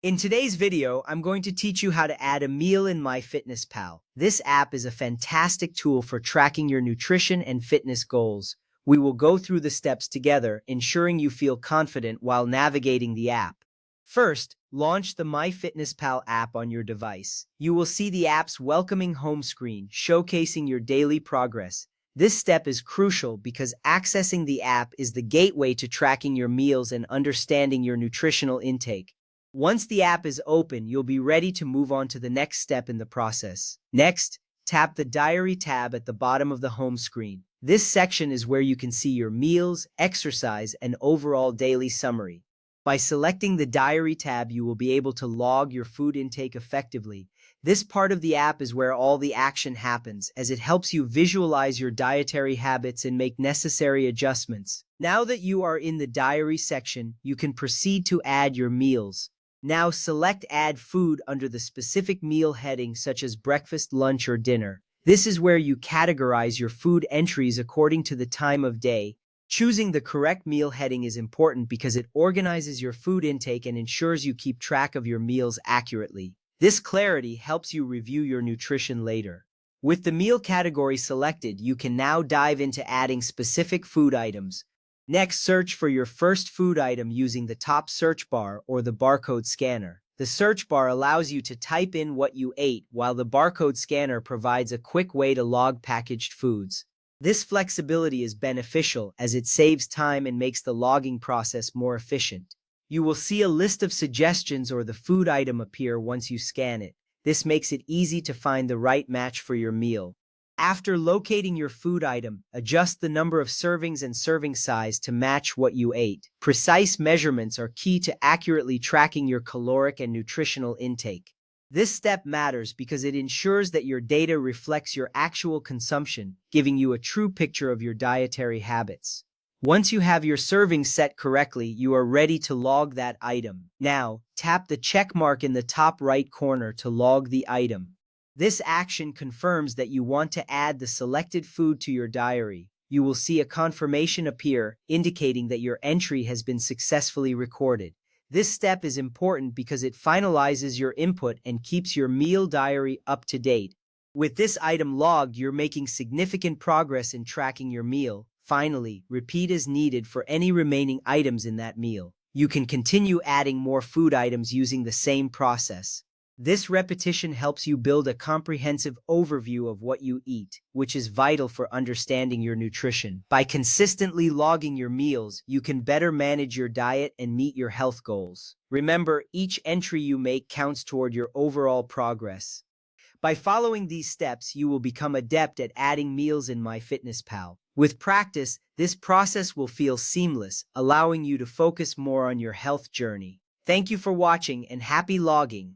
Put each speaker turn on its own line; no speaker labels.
In today's video, I'm going to teach you how to add a meal in MyFitnessPal. This app is a fantastic tool for tracking your nutrition and fitness goals. We will go through the steps together, ensuring you feel confident while navigating the app. First, launch the MyFitnessPal app on your device. You will see the app's welcoming home screen, showcasing your daily progress. This step is crucial because accessing the app is the gateway to tracking your meals and understanding your nutritional intake. Once the app is open, you'll be ready to move on to the next step in the process. Next, tap the Diary tab at the bottom of the home screen. This section is where you can see your meals, exercise, and overall daily summary. By selecting the Diary tab, you will be able to log your food intake effectively. This part of the app is where all the action happens, as it helps you visualize your dietary habits and make necessary adjustments. Now that you are in the Diary section, you can proceed to add your meals. Now select Add Food under the specific meal heading such as breakfast, lunch, or dinner. This is where you categorize your food entries according to the time of day. Choosing the correct meal heading is important because it organizes your food intake and ensures you keep track of your meals accurately. This clarity helps you review your nutrition later. With the meal category selected, you can now dive into adding specific food items. Next, search for your first food item using the top search bar or the barcode scanner. The search bar allows you to type in what you ate, while the barcode scanner provides a quick way to log packaged foods. This flexibility is beneficial as it saves time and makes the logging process more efficient. You will see a list of suggestions or the food item appear once you scan it. This makes it easy to find the right match for your meal. After locating your food item, adjust the number of servings and serving size to match what you ate. Precise measurements are key to accurately tracking your caloric and nutritional intake. This step matters because it ensures that your data reflects your actual consumption, giving you a true picture of your dietary habits. Once you have your servings set correctly, you are ready to log that item. Now, tap the check mark in the top right corner to log the item. This action confirms that you want to add the selected food to your diary. You will see a confirmation appear, indicating that your entry has been successfully recorded. This step is important because it finalizes your input and keeps your meal diary up to date. With this item logged, you're making significant progress in tracking your meal. Finally, repeat as needed for any remaining items in that meal. You can continue adding more food items using the same process. This repetition helps you build a comprehensive overview of what you eat, which is vital for understanding your nutrition. By consistently logging your meals, you can better manage your diet and meet your health goals. Remember, each entry you make counts toward your overall progress. By following these steps, you will become adept at adding meals in MyFitnessPal. With practice, this process will feel seamless, allowing you to focus more on your health journey. Thank you for watching and happy logging!